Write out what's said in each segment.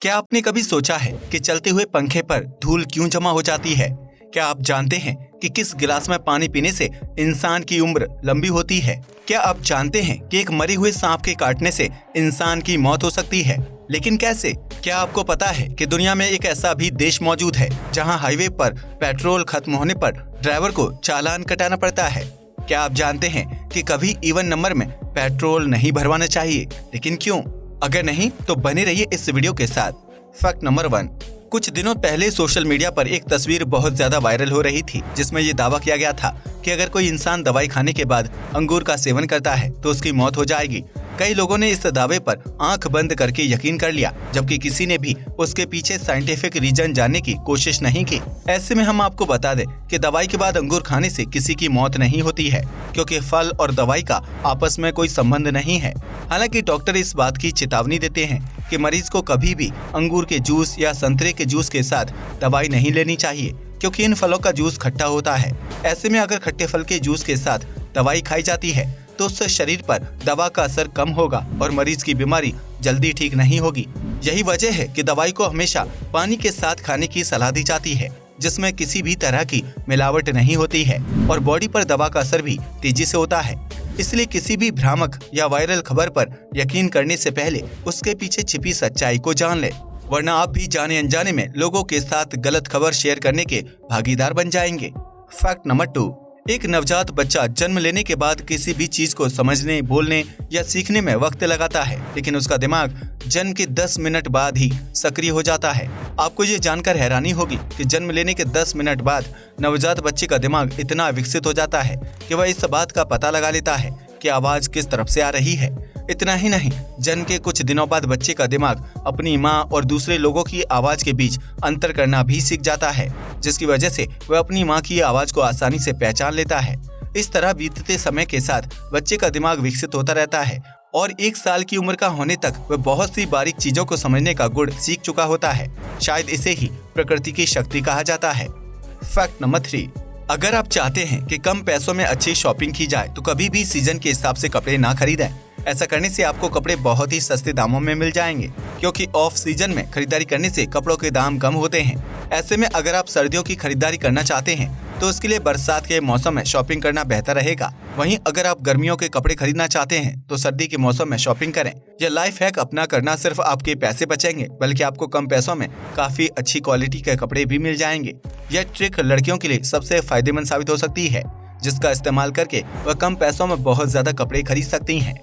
क्या आपने कभी सोचा है कि चलते हुए पंखे पर धूल क्यों जमा हो जाती है? क्या आप जानते हैं कि किस गिलास में पानी पीने से इंसान की उम्र लंबी होती है? क्या आप जानते हैं कि एक मरे हुए सांप के काटने से इंसान की मौत हो सकती है? लेकिन कैसे? क्या आपको पता है कि दुनिया में एक ऐसा भी देश मौजूद है जहां हाईवे पर पेट्रोल खत्म होने पर ड्राइवर को चालान कटाना पड़ता है? क्या आप जानते हैं कि कभी इवन नंबर में पेट्रोल नहीं भरवाना चाहिए, लेकिन क्यों? अगर नहीं तो बने रहिए इस वीडियो के साथ। Fact number 1। कुछ दिनों पहले सोशल मीडिया पर एक तस्वीर बहुत ज्यादा वायरल हो रही थी, जिसमें ये दावा किया गया था कि अगर कोई इंसान दवाई खाने के बाद अंगूर का सेवन करता है तो उसकी मौत हो जाएगी। कई लोगों ने इस दावे पर आंख बंद करके यकीन कर लिया, जबकि किसी ने भी उसके पीछे साइंटिफिक रीजन जानने की कोशिश नहीं की। ऐसे में हम आपको बता दें कि दवाई के बाद अंगूर खाने से किसी की मौत नहीं होती है, क्योंकि फल और दवाई का आपस में कोई संबंध नहीं है। हालांकि डॉक्टर इस बात की चेतावनी देते हैं कि मरीज को कभी भी अंगूर के जूस या संतरे के जूस के साथ दवाई नहीं लेनी चाहिए, क्योंकि इन फलों का जूस खट्टा होता है। ऐसे में अगर खट्टे फल के जूस के साथ दवाई खाई जाती है तो उससे शरीर पर दवा का असर कम होगा और मरीज की बीमारी जल्दी ठीक नहीं होगी। यही वजह है कि दवाई को हमेशा पानी के साथ खाने की सलाह दी जाती है, जिसमें किसी भी तरह की मिलावट नहीं होती है और बॉडी पर दवा का असर भी तेजी से होता है। इसलिए किसी भी भ्रामक या वायरल खबर पर यकीन करने से पहले उसके पीछे छिपी सच्चाई को जान ले, वरना आप भी जाने अनजाने में लोगों के साथ गलत खबर शेयर करने के भागीदार बन जाएंगे। Fact number 2। एक नवजात बच्चा जन्म लेने के बाद किसी भी चीज को समझने, बोलने या सीखने में वक्त लगाता है, लेकिन उसका दिमाग जन्म के 10 मिनट बाद ही सक्रिय हो जाता है। आपको ये जानकर हैरानी होगी कि जन्म लेने के 10 मिनट बाद नवजात बच्चे का दिमाग इतना विकसित हो जाता है कि वह इस बात का पता लगा लेता है कि आवाज किस तरफ से आ रही है। इतना ही नहीं, जन्म के कुछ दिनों बाद बच्चे का दिमाग अपनी माँ और दूसरे लोगों की आवाज के बीच अंतर करना भी सीख जाता है, जिसकी वजह से वह अपनी माँ की आवाज को आसानी से पहचान लेता है। इस तरह बीतते समय के साथ बच्चे का दिमाग विकसित होता रहता है और 1 साल की उम्र का होने तक वह बहुत सी बारीक चीजों को समझने का गुण सीख चुका होता है। शायद इसे ही प्रकृति की शक्ति कहा जाता है। Fact number 3। अगर आप चाहते हैं कि कम पैसों में अच्छी शॉपिंग की जाए तो कभी भी सीजन के हिसाब से कपड़े ना खरीदें। ऐसा करने से आपको कपड़े बहुत ही सस्ते दामों में मिल जाएंगे, क्योंकि ऑफ सीजन में खरीदारी करने से कपड़ों के दाम कम होते हैं। ऐसे में अगर आप सर्दियों की खरीदारी करना चाहते हैं तो उसके लिए बरसात के मौसम में शॉपिंग करना बेहतर रहेगा। वहीं अगर आप गर्मियों के कपड़े खरीदना चाहते हैं तो सर्दी के मौसम में शॉपिंग करें। यह लाइफ हैक अपना करना सिर्फ आपके पैसे बचेंगे, बल्कि आपको कम पैसों में काफी अच्छी क्वालिटी के कपड़े भी मिल जाएंगे। यह ट्रिक लड़कियों के लिए सबसे फायदेमंद साबित हो सकती है, जिसका इस्तेमाल करके वह कम पैसों में बहुत ज्यादा कपड़े खरीद सकती हैं।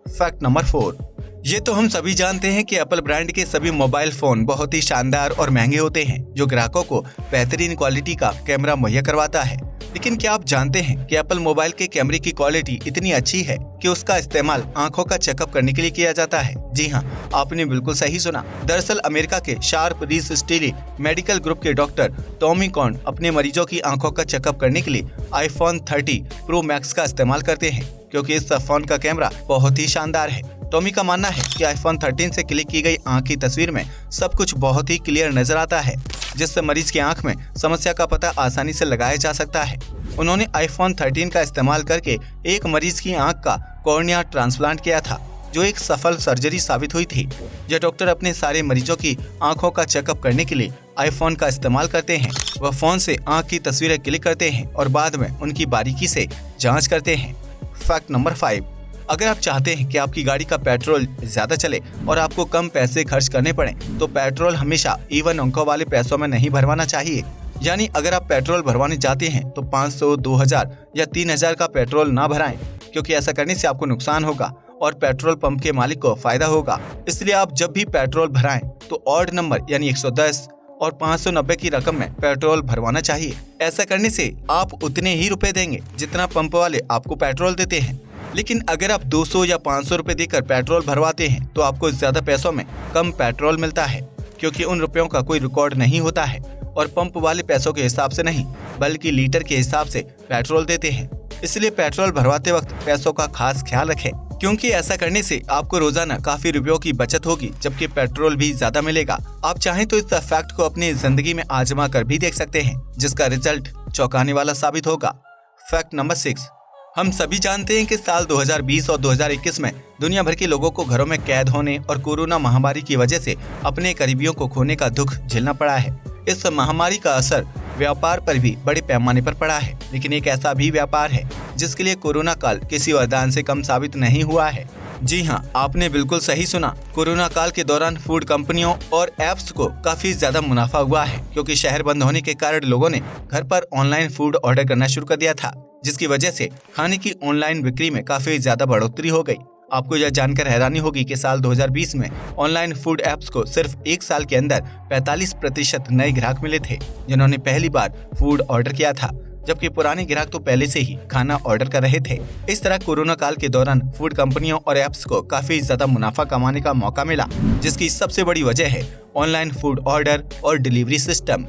Fact number 4। ये तो हम सभी जानते हैं कि एप्पल ब्रांड के सभी मोबाइल फोन बहुत ही शानदार और महंगे होते हैं, जो ग्राहकों को बेहतरीन क्वालिटी का कैमरा मुहैया करवाता है। लेकिन क्या आप जानते हैं कि एप्पल मोबाइल के कैमरे की क्वालिटी इतनी अच्छी है कि उसका इस्तेमाल आंखों का चेकअप करने के लिए किया जाता है? जी हाँ, आपने बिल्कुल सही सुना। दरअसल अमेरिका के शार्प रीस स्टीली मेडिकल ग्रुप के डॉक्टर टॉमी कॉन अपने मरीजों की आंखों का चेकअप करने के लिए आईफोन 30 प्रो मैक्स का इस्तेमाल करते हैं, क्योंकि इस फोन का कैमरा बहुत ही शानदार है। टॉमी का मानना है कि आईफोन 13 से क्लिक की गई आंख की तस्वीर में सब कुछ बहुत ही क्लियर नजर आता है, जिससे मरीज की आंख में समस्या का पता आसानी से लगाया जा सकता है। उन्होंने आईफोन 13 का इस्तेमाल करके एक मरीज की आंख का कॉर्निया ट्रांसप्लांट किया था, जो एक सफल सर्जरी साबित हुई थी। यह डॉक्टर अपने सारे मरीजों की आंखों का चेकअप करने के लिए आईफोन का इस्तेमाल करते हैं। वह फोन से आंख की तस्वीरें क्लिक करते हैं और बाद में उनकी बारीकी से जाँच करते हैं। Fact number 5। अगर आप चाहते हैं कि आपकी गाड़ी का पेट्रोल ज्यादा चले और आपको कम पैसे खर्च करने पड़े, तो पेट्रोल हमेशा इवन अंकों वाले पैसों में नहीं भरवाना चाहिए। यानी अगर आप पेट्रोल भरवाने जाते हैं तो 500, 2000 या 3000 का पेट्रोल ना भराएं, क्योंकि ऐसा करने से आपको नुकसान होगा और पेट्रोल पंप के मालिक को फायदा होगा। इसलिए आप जब भी पेट्रोल भराएं तो ऑड नंबर यानी 110 और 590 की रकम में पेट्रोल भरवाना चाहिए। ऐसा करने से आप उतने ही रुपए देंगे जितना पंप वाले आपको पेट्रोल देते हैं। लेकिन अगर आप 200 या 500 रुपए देकर पेट्रोल भरवाते हैं तो आपको ज्यादा पैसों में कम पेट्रोल मिलता है, क्योंकि उन रुपयों का कोई रिकॉर्ड नहीं होता है और पंप वाले पैसों के हिसाब से नहीं बल्कि लीटर के हिसाब से पेट्रोल देते हैं। इसलिए पेट्रोल भरवाते वक्त पैसों का खास ख्याल रखें, क्योंकि ऐसा करने से आपको रोजाना काफी रुपयों की बचत होगी, जबकि पेट्रोल भी ज्यादा मिलेगा। आप चाहें तो इस फैक्ट को अपनी जिंदगी में आजमा कर भी देख सकते हैं, जिसका रिजल्ट चौंकाने वाला साबित होगा। Fact number 6। हम सभी जानते हैं कि साल 2020 और 2021 में दुनिया भर के लोगों को घरों में कैद होने और कोरोना महामारी की वजह से अपने करीबियों को खोने का दुख झेलना पड़ा है। इस महामारी का असर व्यापार पर भी बड़े पैमाने पर पड़ा है, लेकिन एक ऐसा भी व्यापार है जिसके लिए कोरोना काल किसी वरदान से कम साबित नहीं हुआ है। जी हाँ, आपने बिल्कुल सही सुना। कोरोना काल के दौरान फूड कंपनियों और एप्स को काफी ज्यादा मुनाफा हुआ है, क्योंकि शहर बंद होने के कारण लोगों ने घर पर ऑनलाइन फूड ऑर्डर करना शुरू कर दिया था, जिसकी वजह से खाने की ऑनलाइन बिक्री में काफी ज्यादा बढ़ोतरी हो गई। आपको यह जानकर हैरानी होगी कि साल 2020 में ऑनलाइन फूड एप्स को सिर्फ एक साल के अंदर 45% नए ग्राहक मिले थे, जिन्होंने पहली बार फूड ऑर्डर किया था, जबकि पुराने ग्राहक तो पहले से ही खाना ऑर्डर कर रहे थे। इस तरह कोरोना काल के दौरान फूड कंपनियों और एप्स को काफी ज्यादा मुनाफा कमाने का मौका मिला, जिसकी सबसे बड़ी वजह है ऑनलाइन फूड ऑर्डर और डिलीवरी सिस्टम।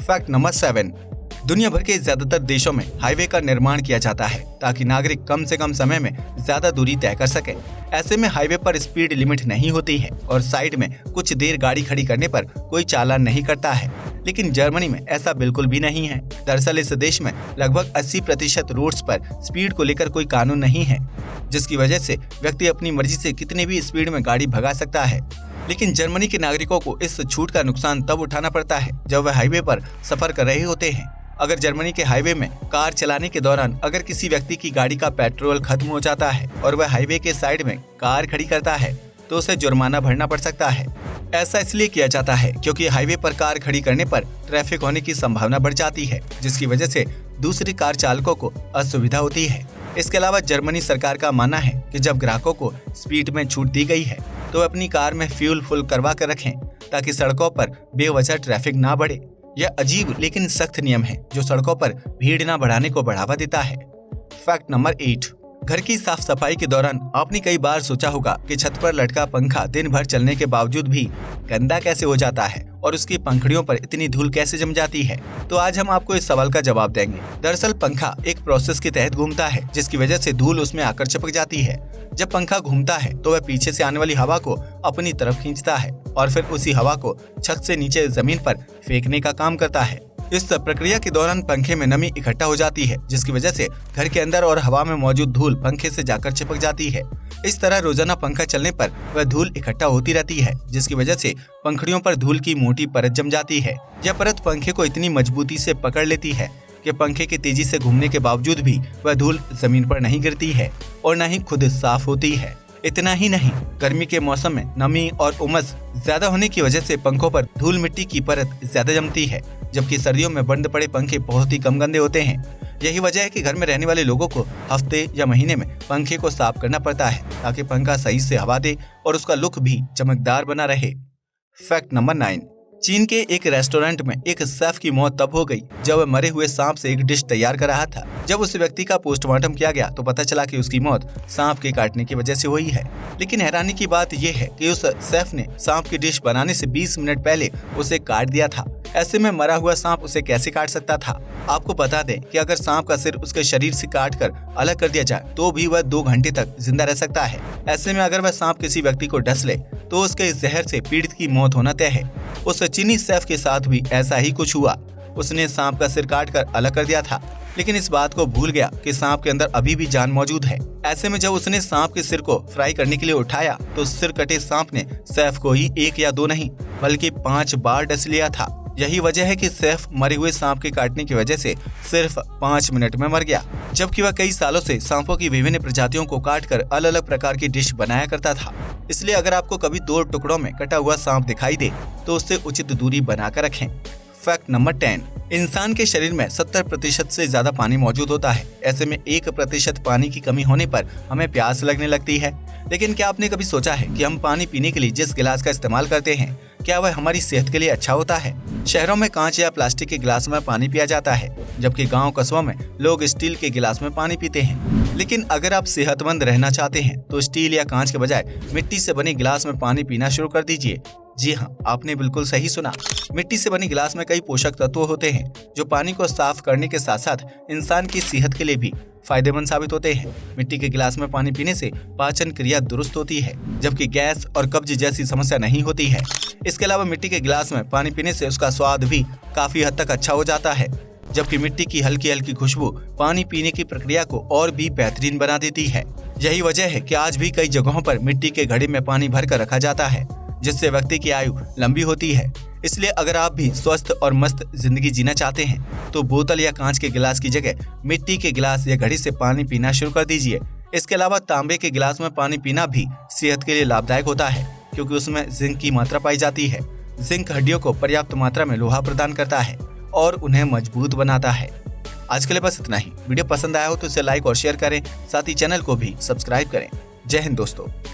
फैक्ट नंबर 7, दुनिया भर के ज्यादातर देशों में हाईवे का निर्माण किया जाता है ताकि नागरिक कम से कम समय में ज्यादा दूरी तय कर सके। ऐसे में हाईवे पर स्पीड लिमिट नहीं होती है और साइड में कुछ देर गाड़ी खड़ी करने पर कोई चालान नहीं करता है, लेकिन जर्मनी में ऐसा बिल्कुल भी नहीं है। दरअसल इस देश में लगभग 80% रोड्स पर स्पीड को लेकर कोई कानून नहीं है, जिसकी वजह से व्यक्ति अपनी मर्जी से कितने भी स्पीड में गाड़ी भगा सकता है। लेकिन जर्मनी के नागरिकों को इस छूट का नुकसान तब उठाना पड़ता है जब वह हाईवे पर सफर कर रहे होते हैं। अगर जर्मनी के हाईवे में कार चलाने के दौरान अगर किसी व्यक्ति की गाड़ी का पेट्रोल खत्म हो जाता है और वह हाईवे के साइड में कार खड़ी करता है तो उसे जुर्माना भरना पड़ सकता है। ऐसा इसलिए किया जाता है क्योंकि हाईवे पर कार खड़ी करने पर ट्रैफिक होने की संभावना बढ़ जाती है, जिसकी वजह से दूसरी कार चालकों को असुविधा होती है। इसके अलावा जर्मनी सरकार का मानना है कि जब ग्राहकों को स्पीड में छूट दी गई है तो अपनी कार में फ्यूल फुल करवा कर रखें ताकि सड़कों पर बेवजह ट्रैफिक ना बढ़े। यह अजीब लेकिन सख्त नियम है जो सड़कों पर भीड़ न बढ़ाने को बढ़ावा देता है। फैक्ट नंबर 8, घर की साफ सफाई के दौरान आपने कई बार सोचा होगा कि छत पर लटका पंखा दिन भर चलने के बावजूद भी गंदा कैसे हो जाता है और उसकी पंखुड़ियों पर इतनी धूल कैसे जम जाती है। तो आज हम आपको इस सवाल का जवाब देंगे। दरअसल पंखा एक प्रोसेस के तहत घूमता है, जिसकी वजह से धूल उसमें आकर चिपक जाती है। जब पंखा घूमता है तो वह पीछे से आने वाली हवा को अपनी तरफ खींचता है और फिर उसी हवा को छत से नीचे जमीन पर फेंकने का काम करता है। इस प्रक्रिया के दौरान पंखे में नमी इकट्ठा हो जाती है, जिसकी वजह से घर के अंदर और हवा में मौजूद धूल पंखे से जाकर चिपक जाती है। इस तरह रोजाना पंखा चलने पर वह धूल इकट्ठा होती रहती है, जिसकी वजह से पंखुड़ियों पर धूल की मोटी परत जम जाती है। यह परत पंखे को इतनी मजबूती से पकड़ लेती है कि पंखे के तेजी से घूमने के बावजूद भी वह धूल जमीन पर नहीं गिरती है और न ही खुद साफ होती है। इतना ही नहीं, गर्मी के मौसम में नमी और उमस ज्यादा होने की वजह से पंखों पर धूल मिट्टी की परत ज्यादा जमती है, जबकि सर्दियों में बंद पड़े पंखे बहुत ही कम गंदे होते हैं। यही वजह है कि घर में रहने वाले लोगों को हफ्ते या महीने में पंखे को साफ करना पड़ता है ताकि पंखा सही से हवा दे और उसका लुक भी चमकदार बना रहे। फैक्ट नंबर 9, चीन के एक रेस्टोरेंट में एक शेफ की मौत तब हो गई जब वह मरे हुए सांप से एक डिश तैयार कर रहा था। जब उस व्यक्ति का पोस्टमार्टम किया गया तो पता चला कि उसकी मौत सांप के काटने की वजह से हुई है। लेकिन हैरानी की बात यह है कि उस शेफ ने सांप की डिश बनाने से 20 मिनट पहले उसे काट दिया था। ऐसे में मरा हुआ सांप उसे कैसे काट सकता था? आपको बता दें कि अगर सांप का सिर उसके शरीर से काट कर अलग कर दिया जाए तो भी वह 2 घंटे तक जिंदा रह सकता है। ऐसे में अगर वह सांप किसी व्यक्ति को डस ले तो उसके जहर से पीड़ित की मौत होना तय है। उस चीनी शेफ के साथ भी ऐसा ही कुछ हुआ। उसने सांप का सिर काट कर अलग कर दिया था, लेकिन इस बात को भूल गया कि सांप के अंदर अभी भी जान मौजूद है। ऐसे में जब उसने सांप के सिर को फ्राई करने के लिए उठाया तो सिर कटे सांप ने शेफ को ही 1 या 2 नहीं बल्कि 5 बार डस लिया था। यही वजह है कि शेफ मरे हुए सांप के काटने की वजह से सिर्फ 5 मिनट में मर गया, जबकि वह कई सालों से सांपों की विभिन्न प्रजातियों को काटकर अलग अलग प्रकार की डिश बनाया करता था। इसलिए अगर आपको कभी 2 टुकड़ों में कटा हुआ सांप दिखाई दे तो उससे उचित दूरी बनाकर रखें। फैक्ट नंबर 10, इंसान के शरीर में 70% से ज्यादा पानी मौजूद होता है। ऐसे में 1% पानी की कमी होने पर हमें प्यास लगने लगती है। लेकिन क्या आपने कभी सोचा है कि हम पानी पीने के लिए जिस गिलास का इस्तेमाल करते हैं क्या वह हमारी सेहत के लिए अच्छा होता है? शहरों में कांच या प्लास्टिक के गिलास में पानी पिया जाता है, जबकि गांव कस्बों में लोग स्टील के गिलास में पानी पीते हैं। लेकिन अगर आप सेहतमंद रहना चाहते हैं तो स्टील या कांच के बजाय मिट्टी से बने गिलास में पानी पीना शुरू कर दीजिए। जी हाँ, आपने बिल्कुल सही सुना। मिट्टी से बनी गिलास में कई पोषक तत्व होते हैं जो पानी को साफ करने के साथ साथ इंसान की सेहत के लिए भी फायदेमंद साबित होते हैं। मिट्टी के गिलास में पानी पीने से पाचन क्रिया दुरुस्त होती है, जबकि गैस और कब्ज जैसी समस्या नहीं होती है। इसके अलावा मिट्टी के गिलास में पानी पीने से उसका स्वाद भी काफी हद तक अच्छा हो जाता है। जबकि मिट्टी की हल्की हल्की खुशबू पानी पीने की प्रक्रिया को और भी बेहतरीन बना देती है। यही वजह है कि आज भी कई जगहों पर मिट्टी के घड़े में पानी भर कर रखा जाता है, जिससे व्यक्ति की आयु लंबी होती है। इसलिए अगर आप भी स्वस्थ और मस्त जिंदगी जीना चाहते हैं तो बोतल या कांच के गिलास की जगह मिट्टी के गिलास या घड़ी से पानी पीना शुरू कर दीजिए। इसके अलावा तांबे के गिलास में पानी पीना भी सेहत के लिए लाभदायक होता है, क्योंकि उसमें जिंक की मात्रा पाई जाती है। जिंक हड्डियों को पर्याप्त मात्रा में लोहा प्रदान करता है और उन्हें मजबूत बनाता है। आज के लिए बस इतना ही। वीडियो पसंद आया हो तो इसे लाइक और शेयर करें, साथ ही चैनल को भी सब्सक्राइब करें। जय हिंद दोस्तों।